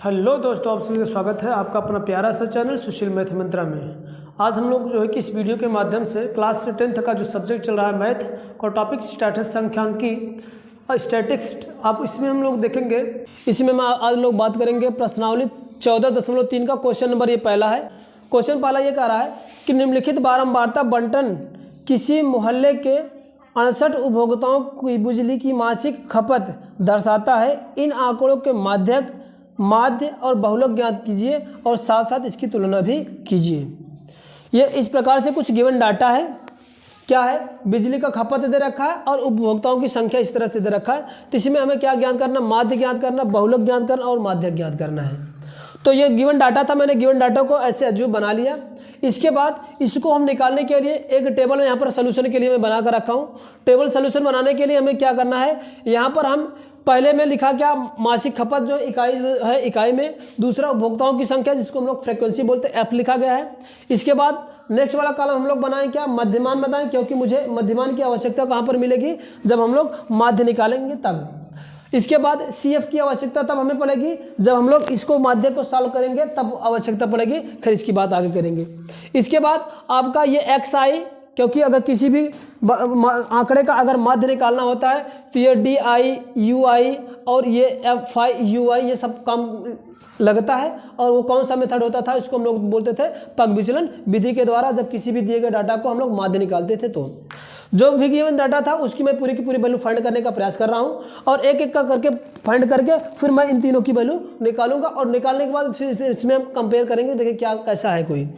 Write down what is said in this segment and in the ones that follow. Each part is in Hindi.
हेलो दोस्तों, आप सभी का स्वागत है आपका अपना प्यारा सा चैनल सुशील मैथ मंत्रा में। आज हम लोग जो है कि इस वीडियो के माध्यम से क्लास 10th का जो सब्जेक्ट चल रहा है मैथ का टॉपिक स्टैटिक्स सांख्यिकी और स्टैटिक्स, आप इसमें हम लोग देखेंगे। इसमें हम आज लोग बात करेंगे प्रश्नावली 14.3 का क्वेश्चन नंबर ये पहला है। क्वेश्चन पहला ये कह रहा है कि निम्नलिखित बारंबारता बंटन किसी मोहल्ले के 68 उपभोक्ताओं की बिजली की मासिक खपत दर्शाता है। इन आंकड़ों के माध्य और बहुलक ज्ञात कीजिए और साथ साथ इसकी तुलना भी कीजिए। ये इस प्रकार से कुछ गिवन डाटा है। क्या है? बिजली का खपत दे रखा है और उपभोक्ताओं की संख्या इस तरह से दे रखा है। तो इसमें हमें क्या ज्ञात करना? माध्य ज्ञात करना, बहुलक ज्ञात करना और माध्य ज्ञात करना है। तो ये गिवन डाटा था, मैंने गिवन डाटा को ऐसे अजूब बना लिया। इसके बाद इसको हम निकालने के लिए एक टेबल यहाँ पर सोल्यूशन के लिए मैं बना कर रखा हूँ। टेबल सोल्यूशन बनाने के लिए हमें क्या करना है? यहाँ पर हम पहले में लिखा क्या? मासिक खपत जो इकाई है, इकाई में। दूसरा उपभोक्ताओं की संख्या जिसको हम लोग फ्रीक्वेंसी बोलते हैं, एफ लिखा गया है। इसके बाद नेक्स्ट वाला कॉलम हम लोग बनाएं क्या? मध्यमान बताएं, क्योंकि मुझे मध्यमान की आवश्यकता कहाँ पर मिलेगी? जब हम लोग माध्य निकालेंगे तब। इसके बाद सी एफ की आवश्यकता तब हमें पड़ेगी जब हम लोग इसको माध्य को सॉल्व करेंगे, तब आवश्यकता पड़ेगी। फिर इसकी बात आगे करेंगे। इसके बाद आपका ये एक्स आई, क्योंकि अगर किसी भी आंकड़े का अगर माध्य निकालना होता है तो ये डी आई यू आई और ये एफ आई यू आई, ये सब काम लगता है। और वो कौन सा मेथड होता था? इसको हम लोग बोलते थे पग विचलन विधि के द्वारा। जब किसी भी दिए गए डाटा को हम लोग माध्य निकालते थे, तो जो भी गिवन डाटा था उसकी मैं पूरी की पूरी वैल्यू फाइंड करने का प्रयास कर रहा हूँ और एक एक का करके फाइंड करके फिर मैं इन तीनों की वैल्यू निकालूंगा और निकालने के बाद फिर इसमें हम कंपेयर करेंगे, देखिए क्या कैसा है कोई।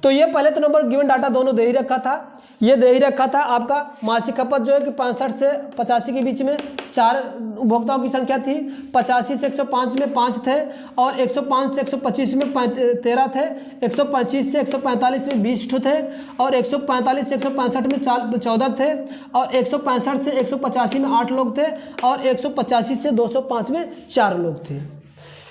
तो ये पहले तो नंबर गिवन डाटा दोनों दे ही रखा था। ये दे ही रखा था आपका मासिक खपत जो है कि 65 से 85 के बीच में 4 उपभोक्ताओं की संख्या थी। 85 से 105 में 5 थे और 105 से 125 में 13 थे। 125 से 145 में 20 थे और 145 से 165 में 14 थे और 165 से 185 में 8 लोग थे और 185 से 205 में 4 लोग थे।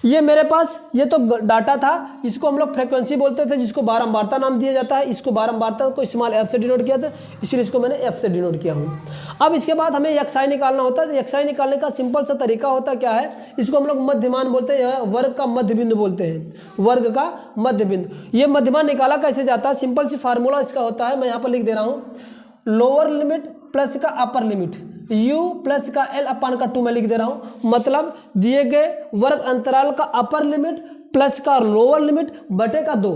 ये मेरे पास ये तो डाटा था। इसको हम लोग फ्रीक्वेंसी बोलते थे, जिसको बारंबारता नाम दिया जाता है। इसको बारंबारता को स्मॉल एफ से डिनोट किया था, इसलिए इसको मैंने एफ से डिनोट किया हूँ। अब इसके बाद हमें एक्स आई निकालना होता है। तो एक्स आई निकालने का सिंपल सा तरीका होता क्या है? इसको हम लोग मध्यमान बोलते हैं, वर्ग का मध्य बिंदु बोलते हैं, वर्ग का मध्य बिंदु। ये मध्यमान निकाला कैसे जाता है? सिंपल सी फार्मूला इसका होता है, मैं यहाँ पर लिख दे रहा हूँ। लोअर लिमिट प्लस का अपर लिमिट, u प्लस का l अपान का 2 में लिख दे रहा हूं। मतलब दिए गए वर्ग अंतराल का अपर लिमिट प्लस का लोअर लिमिट बटे का 2,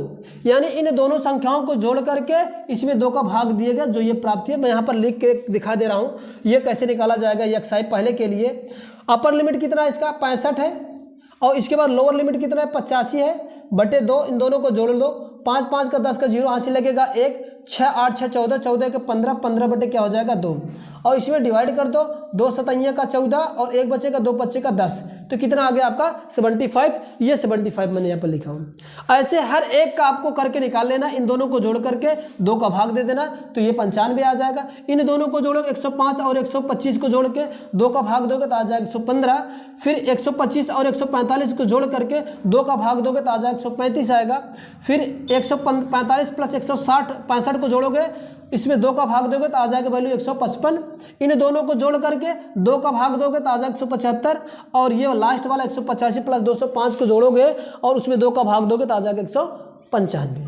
यानी इन दोनों संख्याओं को जोड़ करके इसमें 2 का भाग दिए गए, जो ये प्राप्ति है मैं यहाँ पर लिख के दिखा दे रहा हूं। ये कैसे निकाला जाएगा? एक्स आई पहले के लिए अपर लिमिट कितना है इसका? 65 है और इसके बाद लोअर लिमिट कितना है? 85 है बटे 2। इन दोनों को जोड़ दो। 5 5 का 10 का 0 हासिल लगेगा 1। 6 8 6 14, 14 के 15, 15 बटे क्या हो जाएगा? 2। और इसमें डिवाइड कर दो। 2 सतैया का 14 और 1 बचेगा, 2 बच्चे का 10। तो कितना आ गया आपका? 75। ये 75 मैंने यहाँ पर लिखा हूँ। ऐसे हर एक का आपको करके निकाल लेना। इन दोनों को जोड़ करके 2 का भाग दे देना, तो ये 95 आ जाएगा। इन दोनों को जोड़ो, 105 और 125 को जोड़ के 2 का भाग दोगे तो आ जाएगा 115। फिर 125 और 145 को जोड़ करके 2 का भाग दोगे तो आ जाएगा 135 आएगा। फिर 145 प्लस 160 65 को जोड़ोगे, इसमें 2 का भाग दोगे तो आ जाएगा वैल्यू 155। इन दोनों को जोड़ करके 2 का भाग दोगे तो आ जाएगा 175 और ये लास्ट वाला 185 प्लस 205 को जोड़ोगे और उसमें 2 का भाग दोगे तो आ जाएगा 195।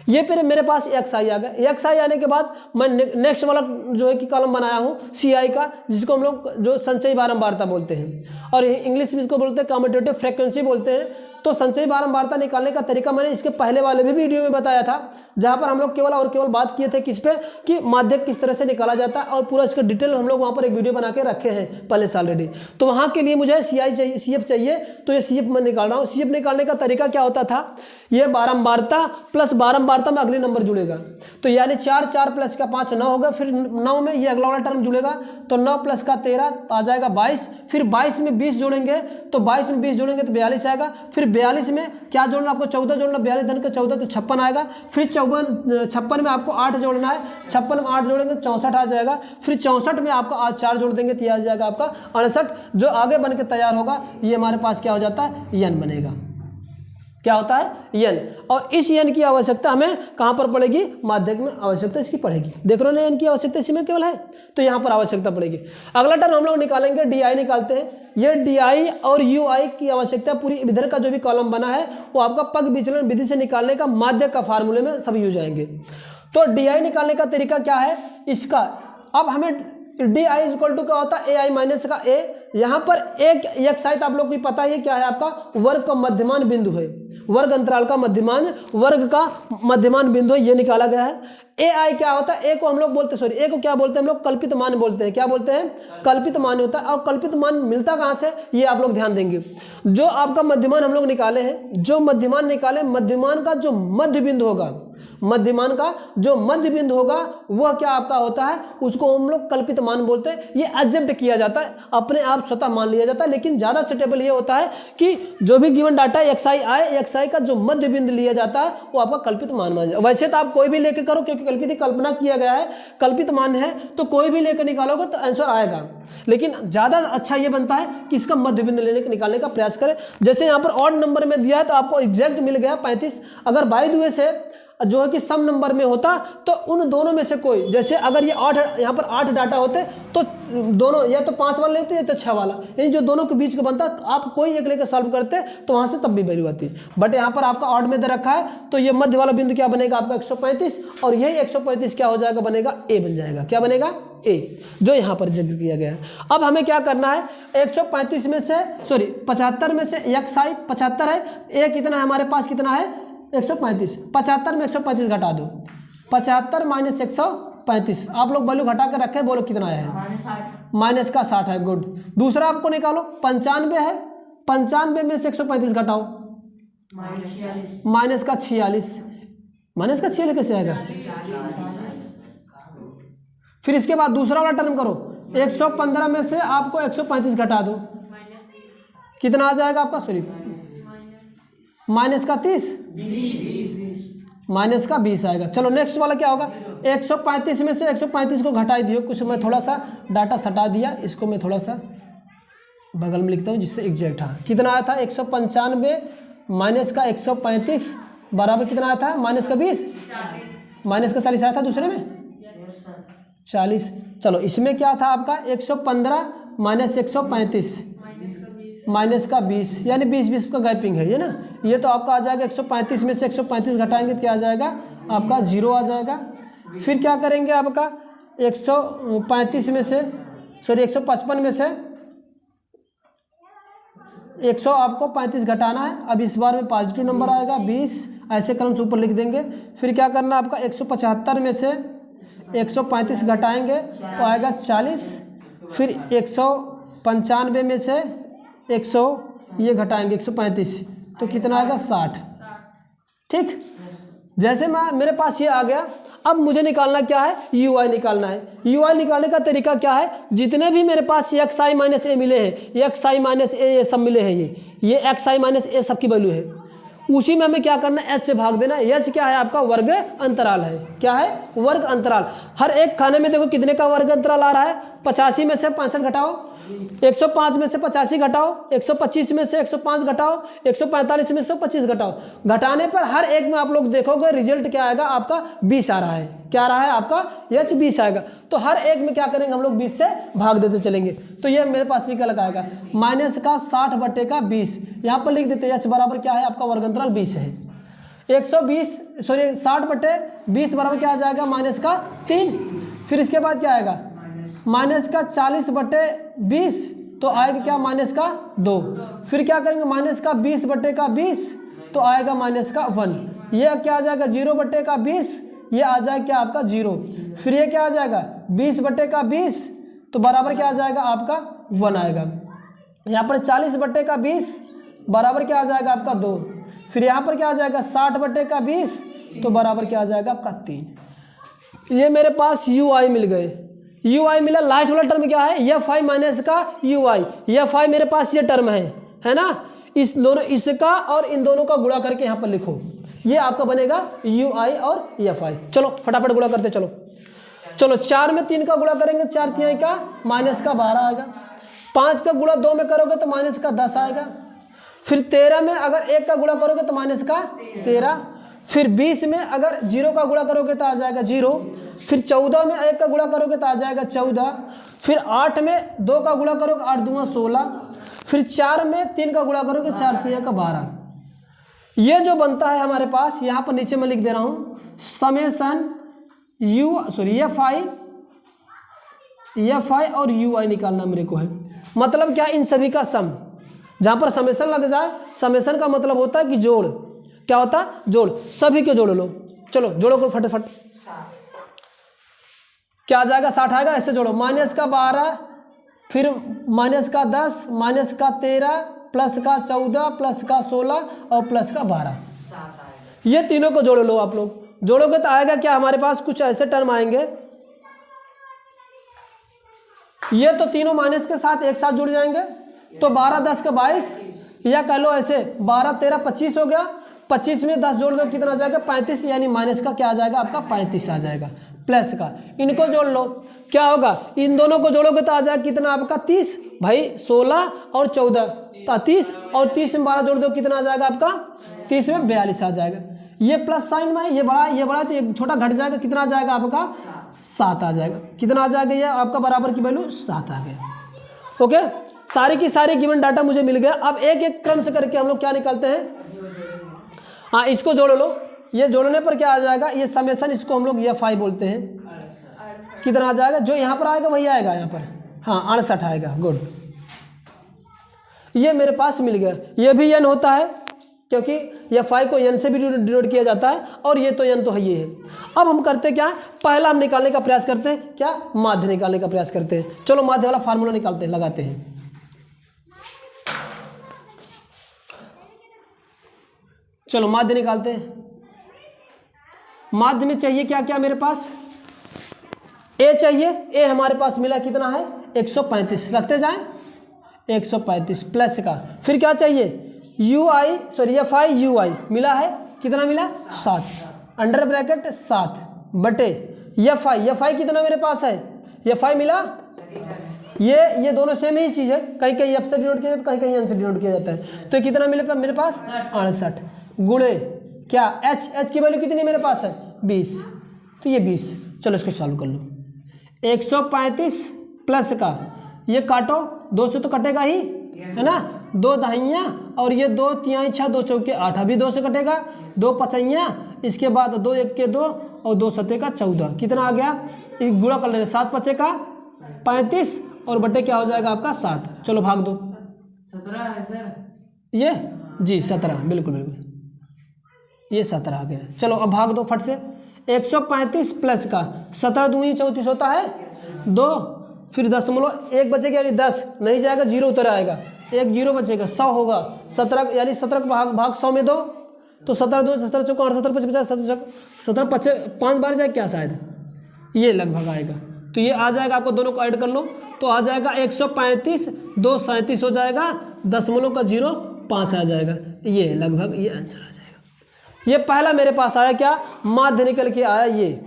ये फिर मेरे पास एक्स आई आ गया। एक्स आई आने के बाद मैं नेक्स्ट वाला जो है कि कॉलम बनाया हूँ सी आई का, जिसको हम लोग जो संचयी बारंबारता बोलते हैं और इंग्लिश में इसको बोलते हैं कम्यूटेटिव फ्रीक्वेंसी बोलते हैं। तो संचयी बारंबारता निकालने का तरीका मैंने इसके पहले वाले भी वीडियो में बताया था, जहां पर हम लोग केवल और केवल बात किए थे किस पे कि माध्यक किस तरह से निकाला जाता है और पूरा इसका डिटेल हम लोग वहां पर एक वीडियो बना के रखे हैं पहले से ऑलरेडी। तो वहां के लिए मुझे सी आई चाहिए, सी एफ चाहिए, तो ये सी एफ मैं निकाल रहा हूँ। सी एफ निकालने का तरीका क्या होता था? ये बारंबारता प्लस बारंबारता में अगले नंबर जुड़ेगा, तो यानी 4 4 प्लस का 5 9 होगा। फिर 9 में ये अगला वाला टर्म जुड़ेगा, तो 9 प्लस का 13 तो आ जाएगा 22। फिर 22 में 20 जोड़ेंगे, तो 22 में 20 जोड़ेंगे तो 42 आएगा। फिर 42 में क्या जोड़ना? आपको 14 जोड़ना, 42 धन का 14 तो 56 आएगा। फिर 56 में आपको 8 जोड़ना है, 56 में 8 जोड़ेंगे 64 आ जाएगा। फिर 64 में आपका आज 4 जोड़ देंगे तो आ जाएगा आपका 68। जो आगे बन के तैयार होगा ये हमारे पास क्या हो जाता है? यन बनेगा। क्या होता है n, और इस n की आवश्यकता हमें कहाँ पर पड़ेगी, माध्यक में आवश्यकता इसकी पड़ेगी। देख रहे हो ना n की आवश्यकता इसी में केवल है, तो यहाँ पर आवश्यकता पड़ेगी। अगला टर्म हम लोग निकालेंगे di निकालते हैं। ये di और ui की आवश्यकता पूरी इधर का जो भी कॉलम बना है वो आपका पग विचलन विधि से निकालने का माध्यक का फार्मूले में सब यूज आएंगे। तो di निकालने का तरीका क्या है इसका, अब हमें di इक्वल टू क्या होता है ai माइनस का a, यहाँ पर एक x आई तो आप लोग को पता है क्या है, आपका वर्ग का मध्यमान बिंदु है, वर्ग अंतराल का मध्यमान, वर्ग का मध्यमान बिंदु है, ये निकाला गया है। ai क्या होता है, a को हम लोग बोलते हैं, सॉरी a को क्या बोलते हैं हम लोग, कल्पित मान बोलते हैं। क्या बोलते हैं, कल्पित मान होता है। और कल्पित मान मिलता कहाँ से, ये आप लोग ध्यान देंगे। जो आपका मध्यमान हम लोग निकाले हैं, जो मध्यमान निकाले, मध्यमान का जो मध्य बिंदु होगा, मध्यमान का जो मध्य बिंदु होगा वह क्या आपका होता है, उसको हम लोग कल्पित मान बोलते हैं। ये एज्यूम किया जाता है, अपने आप स्वतः मान लिया जाता है, लेकिन ज्यादा सुटेबल ये होता है कि जो भी गिवन डाटा xi आए, xi का जो मध्य बिंदु लिया जाता है वो आपका कल्पित मान मान जाए। वैसे तो आप कोई भी लेकर करो, क्योंकि कल्पित कल्पना किया गया है, कल्पित मान है, तो कोई भी लेकर निकालोगे तो आंसर आएगा, लेकिन ज्यादा अच्छा ये बनता है कि इसका मध्य बिंदु लेने के निकालने का प्रयास करें। जैसे यहाँ पर ऑड नंबर में दिया है तो आपको एग्जैक्ट मिल गया 35। अगर बाय द वे से जो है कि सम नंबर में होता तो उन दोनों में से कोई, जैसे अगर ये 8, यहाँ पर 8 डाटा होते तो दोनों या तो 5 वाला लेते या तो 6 वाला, यानी जो दोनों के बीच का बनता आप कोई एक लेकर सॉल्व करते तो वहां से तब भी वैल्यू आती। बट यहाँ पर आपका ऑड में दे रखा है, तो ये मध्य वाला बिंदु क्या बनेगा आपका 135, और यही 135 क्या हो जाएगा, बनेगा ए बन जाएगा। क्या बनेगा, ए, जो यहाँ पर जिक्र किया गया है। अब हमें क्या करना है, 135 में से, सॉरी 75 में से xi 75 है, ए कितना है हमारे पास, कितना है 135, 75 में 135 घटा दो, 75 माइनस 135, आप लोग वैल्यू घटा कर रखे, बोलो कितना आया है, माइनस का 60 है। गुड। दूसरा आपको निकालो, 95 है, 95 में से 135 घटाओ, माइनस का 46, माइनस का 46 कैसे आएगा। फिर इसके बाद दूसरा वाला टर्म करो, 115 में से आपको 135 घटा दो, कितना आ जाएगा आपका, सॉरी माइनस का 30, माइनस का 20 आएगा। चलो नेक्स्ट वाला क्या होगा, 135 में से 135 को घटा दियो, कुछ मैं थोड़ा सा डाटा सटा दिया, इसको मैं थोड़ा सा बगल में लिखता हूँ जिससे एग्जैक्ट। हाँ, कितना आया था 195 माइनस का 135 बराबर कितना आया था, माइनस का 20, माइनस का 40 आया था दूसरे में 40। चलो इसमें क्या था आपका 115 माइनस 135 माइनस का 20, यानी 20 का गैपिंग है ये ना। ये तो आपका आ जाएगा 135 में से 135 घटाएंगे तो क्या आ जाएगा आपका 0 आ जाएगा। फिर क्या करेंगे आपका 135 में से, सॉरी 155 में से 100 आपको 35 घटाना है। अब इस बार में पॉजिटिव नंबर आएगा 20, ऐसे क्रम से ऊपर लिख देंगे। फिर क्या करना आपका 175 में से 135 घटाएंगे तो आएगा 40। फिर 195 में से 100 ये घटाएंगे 135 तो कितना आएगा 60। ठीक, जैसे मेरे पास ये आ गया। अब मुझे निकालना क्या है, UI निकालना है। UI निकालने का तरीका क्या है, जितने भी मेरे पास xi माइनस ए मिले हैं, xi माइनस ए ये सब मिले हैं, ये xi माइनस ए सबकी वैल्यू है, उसी में हमें क्या करना है, h से भाग देना। h क्या है आपका, वर्ग अंतराल है। क्या है, वर्ग अंतराल। हर एक खाने में देखो कितने का वर्ग अंतराल आ रहा है, 85 में से 65 घटाओ, 105 में से 85 घटाओ, 125 में से 105 घटाओ, 145 में से 125 घटाओ। घटाने पर हर एक में आप लोग देखोगे रिजल्ट क्या आएगा आपका 20 आ रहा है। क्या आ रहा है आपका, h 20 आएगा। तो हर एक में क्या करेंगे हम लोग 20 से भाग देते चलेंगे। तो ये मेरे पास निकल आएगा माइनस का 60 बटे का 20, यहाँ पर लिख देते h बराबर क्या है आपका वर्ग अंतराल 20 है। 120 सॉरी 60 बटे 20 बराबर क्या आ जाएगा, माइनस का 3। फिर इसके बाद क्या आएगा, माइनस का 40 बटे 20 तो आएगा क्या, माइनस का 2। फिर क्या करेंगे, माइनस का 20 बटे का 20 तो आएगा माइनस का 1। ये क्या आ जाएगा 0 बटे का 20, ये आ जाएगा क्या आपका 0। फिर ये क्या आ जाएगा 20 बटे का 20 तो बराबर क्या आ जाएगा आपका 1 आएगा। यहाँ पर 40 बटे का 20 बराबर क्या आ जाएगा आपका 2। फिर यहाँ पर क्या आ जाएगा 60 बटे का 20 तो बराबर क्या आ जाएगा आपका 3। ये मेरे पास UI मिल गए, UI मिला। लास्ट वाला टर्म क्या है, fi माइनस का UI। fi मेरे पास ये टर्म है ना, इस दोनों, इसका और इन दोनों का गुणा करके यहाँ पर लिखो, ये आपका बनेगा UI और fi। चलो फटाफट गुणा करते चलो। चलो 4 में 3 का गुणा करेंगे, 4 3 का माइनस का 12 आएगा। 5 का गुणा 2 में करोगे तो माइनस का 10 आएगा। फिर 13 में अगर 1 का गुणा करोगे तो माइनस का 13, फिर 20 में अगर 0 का गुणा करोगे तो आ जाएगा 0, फिर 14 में 1 का गुणा करोगे तो आ जाएगा 14, फिर 8 में 2 का गुणा करोगे 8 दूना 16, फिर 4 में 3 का गुणा करोगे 4 3 का 12। ये जो बनता है हमारे पास, यहाँ पर नीचे मैं लिख दे रहा हूँ समेसन एफ आई और यू आई निकालना मेरे को है। मतलब क्या, इन सभी का सम। जहाँ पर समेसन लग जाए, समेसन का मतलब होता है कि जोड़। क्या होता है? जोड़। सभी के जोड़ लो। चलो जोड़ो को फटाफट। क्या आ जाएगा? 60 आएगा। ऐसे जोड़ो, माइनस का 12, फिर माइनस का 10, माइनस का 13, प्लस का 14, प्लस का 16 और प्लस का 12। ये तीनों को जोड़ लो आप लोग। जोड़ोगे तो आएगा क्या हमारे पास? कुछ ऐसे टर्म आएंगे, ये तो तीनों माइनस के साथ एक साथ जुड़ जाएंगे, तो 12 10 का 22, या कह लो ऐसे 12 13 25 हो गया। 25 में 10 जोड़ दो, कितना आ जाएगा? 35, यानी माइनस का क्या आ जाएगा आपका? 35 आ जाएगा, प्लस का। इनको जोड़ लो, क्या होगा? इन दोनों को जोड़ोगे तो आ जाएगा कितना आपका? 30। भाई 16 और 14 30, और 30 में 12 जोड़ दो, कितना आ जाएगा आपका? 30 में 42 आ जाएगा। ये प्लस साइन में ये बड़ा तो ये छोटा घट जाएगा, कितना आ जाएगा आपका? 7 आ जाएगा। कितना आ जाएगा? ये आपका बराबर की वैल्यू 7 आ गया। ओके, सारी की सारी गिवन डाटा मुझे मिल गया। अब एक एक क्रम से करके हम लोग क्या निकालते हैं? हाँ, इसको जोड़ लो। ये जोड़ने पर क्या आ जाएगा? ये समेसन, इसको हम लोग एफ आई बोलते हैं। कितना आ जाएगा? जो यहाँ पर आएगा वही आएगा यहाँ पर। हाँ, 68 आएगा। गुड, ये मेरे पास मिल गया। ये भी n होता है, क्योंकि एफ आई को n से भी डिनोट किया जाता है, और ये तो n तो है ये है। अब हम करते क्या? पहला हम निकालने का प्रयास करते हैं, क्या? माध्य निकालने का प्रयास करते हैं। चलो माध्य वाला फार्मूला निकालते हैं, लगाते हैं। चलो माध्य निकालते हैं। माध्य में चाहिए क्या क्या मेरे पास? ए चाहिए। ए हमारे पास मिला कितना है? 135। रखते जाएं, 135 प्लस का। फिर क्या चाहिए? U I F I U I मिला है, कितना मिला? 7, अंडर ब्रैकेट 7 बटे एफ आई कितना मेरे पास है? एफ आई मिला, ये दोनों सेम ही चीज़ है। कहीं कहीं एफ से डिनोट किया जाता है, कहीं कहीं एन से डिनोट किया जाता है। तो कितना मिले मेरे पास? 68 गुणे क्या? एच की वैल्यू कितनी मेरे पास है? 20। तो ये 20। चलो इसको सॉल्व कर लो। 135 प्लस का, ये काटो, 2 से तो कटेगा ही, है ना? 2 दहाइयाँ, और ये 2 तिहाई 6, 2 चौके 8, अभी 2 से कटेगा। 2 पचैयाँ, इसके बाद 2 1 के 2 और 2 7 का 14। कितना आ गया? एक गुणा कर लेना, 7 5 का 35 और बटे क्या हो जाएगा आपका? 7। चलो भाग दो। 17 है सर ये जी, 17 बिल्कुल बिल्कुल, ये 17 आ गया। चलो अब भाग दो फट से। 135 प्लस का 17 दूनी 34 होता है 2, फिर 10.1 बचेगा, यानी 10 नहीं जाएगा, 0 उतर आएगा, 1 0 बचेगा, 100 होगा। 17 यानी 17 का भाग 100 में 2, तो 17 2 17 चौका 8 17 50 17 5 बार जाए क्या शायद, ये लगभग आएगा। तो ये आ जाएगा, आपको दोनों को ऐड कर लो तो आ जाएगा 135 2 37 हो जाएगा, 0.05 आ जाएगा। ये लगभग ये आंसर आ जाएगा। ये पहला मेरे पास आया क्या? माध्य निकल के आया ये।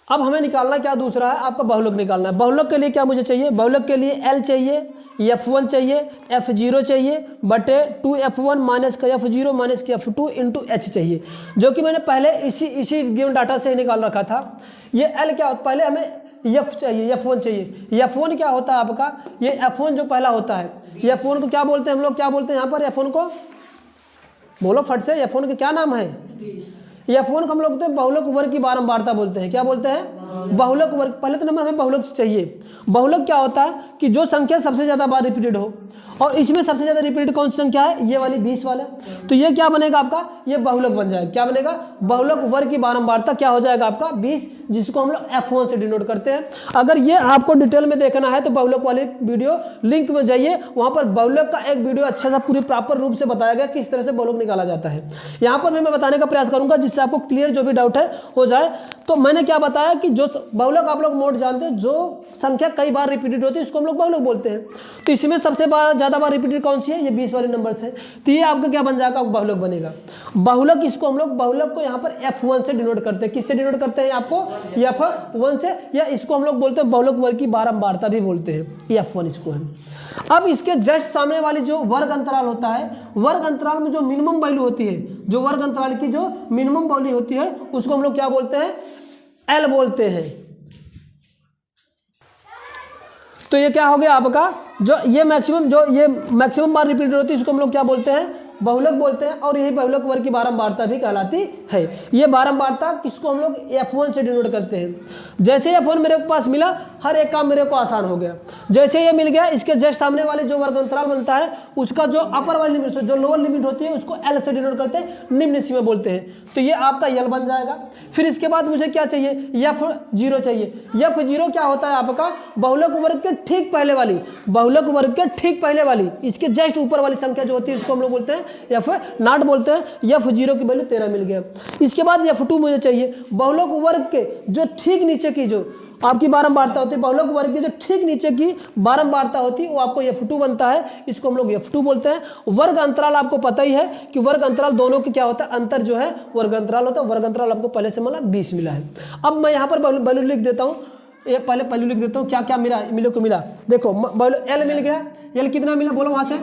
अब हमें निकालना क्या दूसरा है? आपका बहुलक निकालना है। बहुलक के लिए क्या मुझे चाहिए? बहुलक के लिए L चाहिए, F1 चाहिए, F0 चाहिए बटे 2F1 माइनस का F0 माइनस का F2 इंटू H चाहिए, जो कि मैंने पहले इसी गिवन डाटा से निकाल रखा था। ये L क्या होता? पहले हमें F चाहिए, F1 चाहिए। F1 क्या होता है आपका? ये F1 जो पहला होता है, F1 को क्या बोलते हैं हम लोग? क्या बोलते हैं यहाँ पर F1 को? बोलो फट से, F1 का क्या नाम है? F1 को हम लोग बहुलक वर्ग की बारंबारता बोलते हैं। क्या बोलते हैं? बहुलक वर्ग। पहले तो नंबर हमें बहुलक चाहिए। बहुलक क्या होता है कि जो संख्या सबसे ज़्यादा बार रिपीटेड हो, और इसमें सबसे ज़्यादा रिपीटेड कौन सी संख्या है? ये वाली 20 वाला। तो ये क्या बनेगा आपका? ये बहुलक बन जाएगा। क्या बनेगा? बहुलक वर्ग की बारंबारता क्या हो जाएगा आपका? 20, जिसको हम लोग F1 से डिनोट करते हैं। अगर ये आपको डिटेल में देखना है तो बहुलक वाली वीडियो लिंक में जाइए, वहाँ पर बहुलक का एक वीडियो अच्छा सा पूरी प्रॉपर रूप से बताया गया किस तरह से बहुलक निकाला जाता है। यहाँ पर मैं बताने का प्रयास करूँगा जिससे आपको क्लियर जो भी डाउट है हो जाए। तो मैंने क्या बताया कि जो बहुलक आप लोग मोड जानते हैं, जो संख्या कई बार रिपीटेड होती है उसको हम लोग बहुलक बोलते हैं। तो इसमें सबसे ज़्यादा बार रिपीटेड कौन सी है? ये 20 वाले नंबर से। तो ये आपका क्या बन जाएगा? बहुलक बनेगा। बहुलक इसको हम लोग बहुलक को यहाँ पर F1 से डिनोट करते हैं। किससे डिनोट करते हैं आपको? F1 से, या इसको हम लोग बोलते हैं बहुलक वर्ग की बारंबारता भी बोलते हैं, F1 इसको है। अब इसके जस्ट सामने वाली जो वर्ग अंतराल होता है, वर्ग अंतराल में जो मिनिमम वैल्यू होती है, जो वर्ग अंतराल की जो मिनिमम वैल्यू होती है उसको हम लोग क्या बोलते हैं, एल बोलते हैं। तो ये क्या हो गया आपका, जो ये मैक्सिमम बार रिपीटेड होती है इसको हम लोग क्या बोलते हैं, बहुलक बोलते हैं। और यही बहुलक वर्ग की बारंबारता भी कहलाती है। ये बारंबारता किसको हम लोग F1 से डिनोट करते हैं। जैसे F1 मेरे पास मिला, हर एक काम मेरे को आसान हो गया। जैसे ये मिल गया, इसके जस्ट सामने वाले जो वर्ग अंतराल बनता है उसका जो अपर वाली लिमिट, जो लोअर लिमिट होती है उसको L से डिनोट करते हैं, निम्न सीमा बोलते हैं। तो ये आपका L बन जाएगा। फिर इसके बाद मुझे क्या चाहिए, F0 चाहिए। F0 क्या होता है आपका, बहुलक वर्ग के ठीक पहले वाली, बहुलक वर्ग के ठीक पहले वाली, इसके जस्ट ऊपर वाली संख्या जो होती है उसको हम लोग बोलते हैं F0 बोलते हैं। F0 की वैल्यू 13 मिल गया। इसके बाद F2 मुझे चाहिए। बहुलक वर्ग के जो ठीक नीचे की जो आपकी बारंबारता होती है, बहुलक वर्ग की जो ठीक नीचे की बारंबारता होती है वो आपको F2 बनता है, इसको हम लोग F2 बोलते हैं। वर्ग अंतराल आपको पता ही है कि वर्ग अंतराल दोनों के क्या होता है, अंतर जो है वर्ग अंतराल होता है। वर्ग अंतराल आपको पहले से मिला 20 मिला है। अब मैं यहाँ पर वैल्यू लिख देता हूँ, ये पहले वैल्यू लिख देता हूँ, क्या क्या मिला। देखो L मिल गया, L कितना मिला बोलो वहाँ से,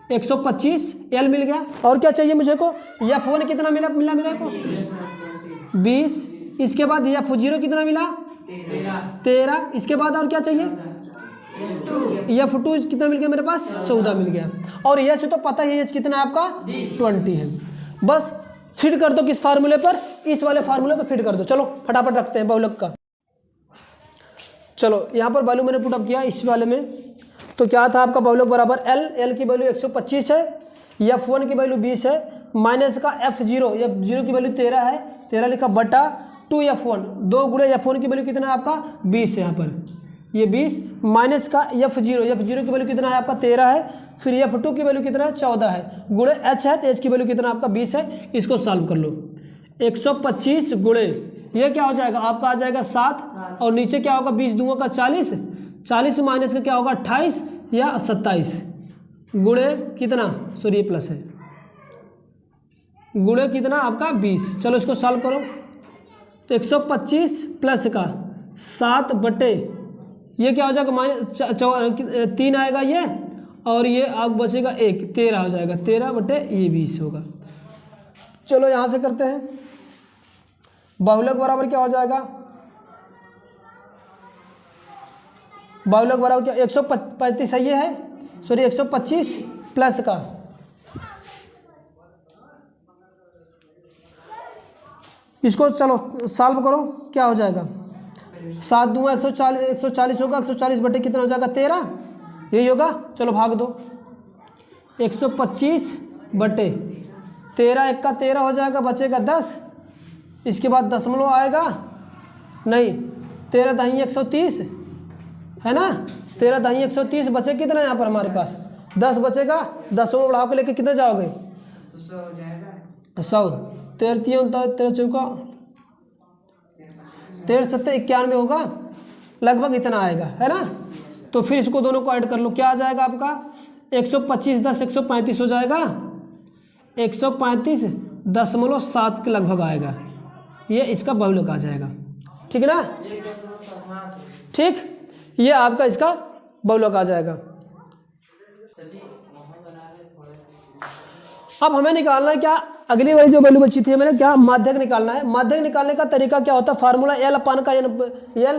125 L मिल गया। और क्या चाहिए मुझे को, F1 कितना मिला मेरे को 20। इसके बाद F0 कितना मिला 13। इसके बाद और क्या चाहिए, F2 कितना मिल गया मेरे पास 14 मिल गया। और H तो पता ही है, H कितना आपका 20 है। बस फिट कर दो किस फार्मूले पर, इस वाले फार्मूले पर फिट कर दो। चलो फटाफट रखते हैं बहुलक का। चलो यहाँ पर वैल्यू मैंने पुटअप किया इस वाले में। तो क्या था आपका बहुलक बराबर L की वैल्यू 125 है, F1 की वैल्यू 20 है, माइनस का F0 की वैल्यू 13 है, 13 लिखा बटा 2F1, 2 गुणे F1 की वैल्यू कितना है आपका 20 है, यहाँ पर ये 20 माइनस का F0 की वैल्यू कितना है आपका 13 है, फिर F2 की वैल्यू कितना है 14 है, गुणे H है तो H की वैल्यू कितना आपका 20 है। इसको सॉल्व कर लो। 125 गुणे ये क्या हो जाएगा आपका आ जाएगा 7, और नीचे क्या होगा 20 दूंगा का 40, 40 माइनस का क्या होगा 28 या 27 गुणे कितना, सॉरी ये प्लस है, गुणे कितना आपका 20। चलो इसको सॉल्व करो। तो 125 प्लस का 7 बटे ये क्या हो जाएगा माइनस 3 आएगा ये, और ये आप बचेगा 1, 13 हो जाएगा, 13 बटे ये 20 होगा। चलो यहाँ से करते हैं। बहुलक बराबर क्या हो जाएगा, बहुलक बराबर क्या 135 है, ये है सॉरी 125 प्लस का इसको चलो सॉल्व करो, क्या हो जाएगा 7 दूंगा 140 होगा, 140 बटे कितना हो जाएगा 13, यही होगा। चलो भाग दो, 125 बटे 13, 1 का 13 हो जाएगा, बचेगा 10। इसके बाद दशमलव आएगा नहीं, 13 दही 130 है ना, 13 दही 130 बचे कितना यहाँ पर हमारे पास 10 बचेगा, 10 में बढ़ा के लेके कितने जाओगे 100, 13 चौका 13 7 91 होगा, लगभग इतना आएगा है ना। तो फिर इसको दोनों को ऐड कर लो, क्या आ जाएगा आपका 125 10 135 हो जाएगा, 135.7 के लगभग आएगा, ये इसका बहुलक आ जाएगा। ठीक है ना, ठीक, ये आपका इसका बहुलक आ जाएगा। अब हमें निकालना है क्या, अगली वाली जो वैल्यू बची थी हमें क्या माध्यक निकालना है। माध्यक निकालने का तरीका क्या होता है, फार्मूला L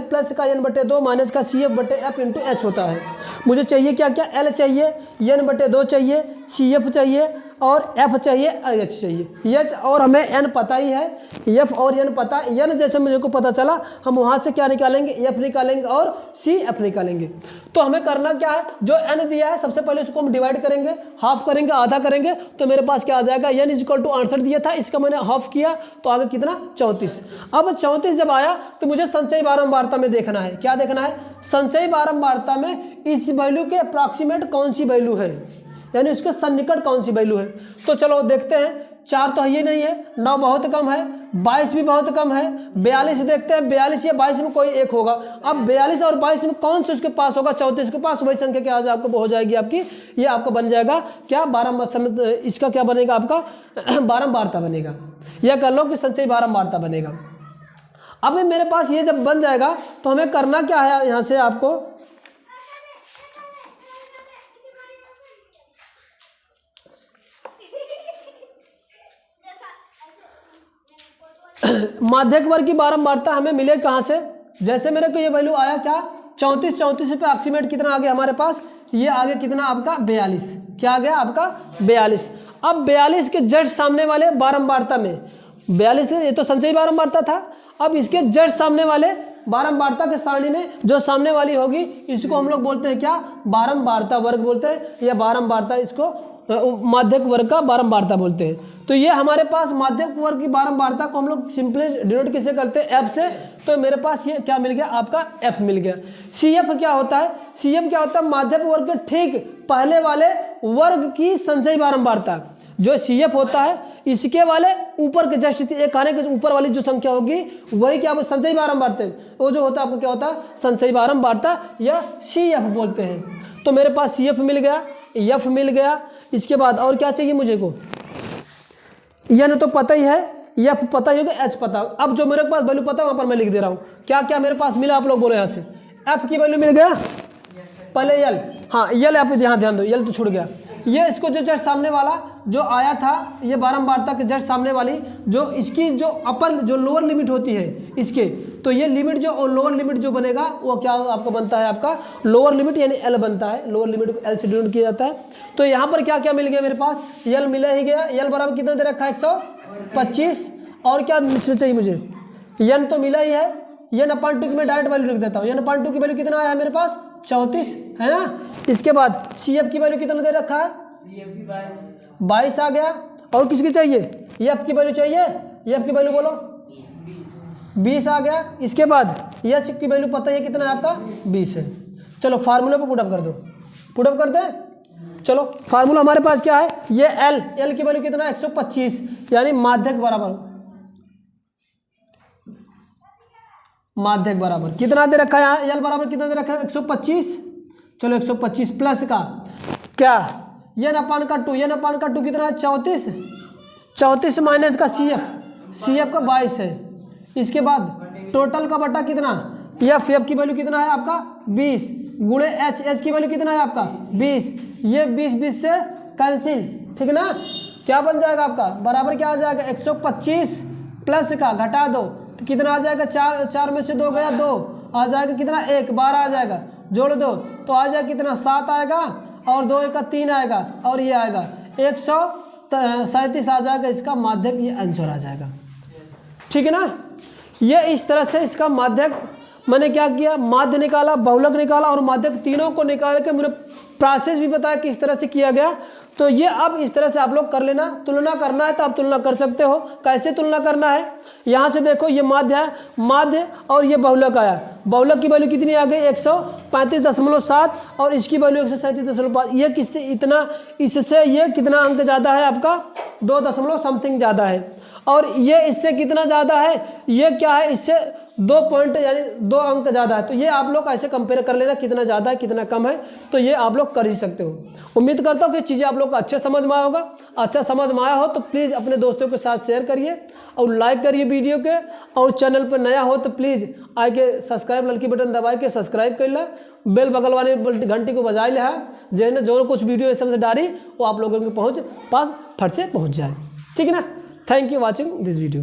प्लस का n बटे 2 माइनस का CF बटे F इंटू H होता है। मुझे चाहिए क्या क्या, L चाहिए, n बटे 2 चाहिए, CF चाहिए और F चाहिए, H चाहिए। H और हमें n पता ही है, F और n पता, n जैसे मुझे को पता चला हम वहाँ से क्या निकालेंगे, F निकालेंगे और CF निकालेंगे। तो हमें करना क्या है, जो n दिया है सबसे पहले उसको हम डिवाइड करेंगे, हाफ करेंगे, आधा करेंगे, तो मेरे पास क्या आ जाएगा, n इक्वल टू 68 दिया था, इसका मैंने हाफ किया तो आगे कितना 34। अब 34 जब आया तो मुझे संचयी बारंबारता में देखना है, क्या देखना है, संचयी बारंबारता में इस वैल्यू के अप्रॉक्सीमेट कौन सी वैल्यू है, यानी उसके सन्निकट कौन सी वैल्यू है। तो चलो देखते हैं, 4 तो ये नहीं है, 9 बहुत कम है, 22 भी बहुत कम है, 42 देखते हैं, 42 या 22 में कोई एक होगा। अब 42 और 22 में कौन से उसके पास होगा, 34 के पास, वही संख्या क्या आपको हो जाएगी आपकी, ये आपका बन जाएगा क्या इसका क्या बनेगा आपका बारंबारता बनेगा, यह कर लो कि संचयी बारंबारता बनेगा। अब मेरे पास ये जब बन जाएगा तो हमें करना क्या है, यहाँ से आपको माध्यक वर्ग की बारंबारता हमें मिले कहाँ से? जैसे मेरे को ये वैल्यू आया क्या 34 पे अप्रोक्सीमेट कितना आ गया हमारे पास, ये आ गया कितना आपका 42। क्या आ गया आपका 42। अब 42 के जस्ट सामने वाले बारंबारता में 42 ये तो संचयी बारंबारता था, अब इसके जस्ट सामने वाले बारंबारता के सारणी में जो सामने वाली होगी इसको हम लोग बोलते हैं क्या, बारंबारता वर्ग बोलते हैं, या बारंबारता इसको माध्यक वर्ग का बारंबारता बोलते हैं। तो ये हमारे पास माध्यक वर्ग की बारंबारता को हम लोग सिंपली डिनोट किसे करते हैं, एफ से। तो मेरे पास ये क्या मिल गया आपका एफ मिल गया। सी एफ क्या होता है, सी एफ क्या होता है, माध्यक वर्ग के ठीक पहले वाले वर्ग की संचयी बारंबारता। जो सी एफ होता है इसके वाले ऊपर के जस्ट एक आने के ऊपर वाली जो संख्या होगी वही क्या संचयी बारंबारता, वो जो होता है आपको क्या होता है संचयी बारंबारता या सी एफ बोलते हैं। तो मेरे पास सी एफ मिल गया, एफ मिल गया, इसके बाद और क्या चाहिए मुझे को, एन तो पता ही है, एफ पता ही होगा, एच पता। अब जो मेरे पास वैल्यू पता है वहां पर मैं लिख दे रहा हूं क्या क्या मेरे पास मिला, आप लोग बोलो यहाँ से। एफ की वैल्यू मिल गया, पहले एल, हाँ एल आप ध्यान दो, एल तो छूट गया। ये इसको जो जस्ट सामने वाला जो आया था, ये बारंबारता के जस्ट सामने वाली जो इसकी जो अपर जो लोअर लिमिट होती है इसके, तो ये लिमिट जो लोअर लिमिट जो बनेगा वो क्या आपका बनता है, आपका लोअर लिमिट यानी एल बनता है। लोअर लिमिट को एल से डिनोट किया जाता है। तो यहाँ पर क्या क्या मिल गया मेरे पास, एल मिला ही गया। एल बराबर कितना दे रखा है 125। और क्या चाहिए मुझे, एन तो मिला ही है, एन अपान 2 की मैं डायरेक्ट वैल्यू लिख देता हूँ। एन अपान 2 की वैल्यू कितना आया है मेरे पास 34 है ना। इसके बाद सी एफ की वैल्यू कितना दे रखा है 22 आ गया। और किसकी चाहिए, एफ की वैल्यू चाहिए, एफ की वैल्यू बोलो 20 आ गया। इसके बाद एच की वैल्यू पता है कितना है आपका 20 है। चलो फार्मूला पे पुटअप कर दो, पुटअप करते हैं। चलो फार्मूला हमारे पास क्या है, ये एल, एल की वैल्यू कितना है 125 यानी माध्यक बराबर, माध्यक बराबर कितना दे रखा है यहाँ, एल बराबर कितना दे रखा है 125। चलो 125 प्लस का क्या एन अपान का 2, एन अपान का 2 कितना है 34, 34 माइनस का सी एफ, सी एफ का 22 है। इसके बाद टोटल का बटा कितना, एफ, एफ की वैल्यू कितना है आपका 20 गुणे एच, एच की वैल्यू कितना है आपका 20। ये 20 से कैंसिल, ठीक ना। क्या बन जाएगा आपका बराबर क्या आ जाएगा 125 प्लस का घटा दो तो कितना आ जाएगा 4 में से 2 गया 2 आ जाएगा कितना 1, 12 आ जाएगा, जोड़ दो तो आ जाएगा कितना 7 आएगा और 2 का 3 आएगा और ये आएगा 137 आ जाएगा। इसका माध्यक ये आंसर आ जाएगा, ठीक है ना। ये इस तरह से इसका माध्यक मैंने क्या किया, माध्य निकाला, बहुलक निकाला और माध्यक तीनों को निकाल के मुझे प्रोसेस भी बताया किस तरह से किया गया। तो ये अब इस तरह से आप लोग कर लेना। तुलना करना है तो आप तुलना कर सकते हो। कैसे तुलना करना है, यहाँ से देखो ये माध्य है, माध्य और ये बहुलक आया, बहुलक की वैल्यू कितनी आ गई 135.7 और इसकी वैल्यू 137.5। ये किससे इतना, इससे ये कितना अंक ज़्यादा है आपका 2 दशमलव समथिंग ज़्यादा है। और ये इससे कितना ज़्यादा है, ये क्या है इससे 2 पॉइंट यानी 2 अंक ज़्यादा है। तो ये आप लोग ऐसे कंपेयर कर लेना कितना ज़्यादा है कितना कम है, तो ये आप लोग कर ही सकते हो। उम्मीद करता हूँ कि चीज़ें आप लोग को अच्छे समझ में आया होगा। अच्छा समझ में आया हो तो प्लीज़ अपने दोस्तों के साथ शेयर करिए और लाइक करिए वीडियो के। और चैनल पर नया हो तो प्लीज़ आके सब्सक्राइब लड़की बटन दबा के सब्सक्राइब कर ले, बेल बगल वाली घंटी को बजाई ले है, जो कुछ वीडियो इस से डाली वो आप लोगों के पास फट से पहुँच जाए, ठीक है ना। Thank you watching this video.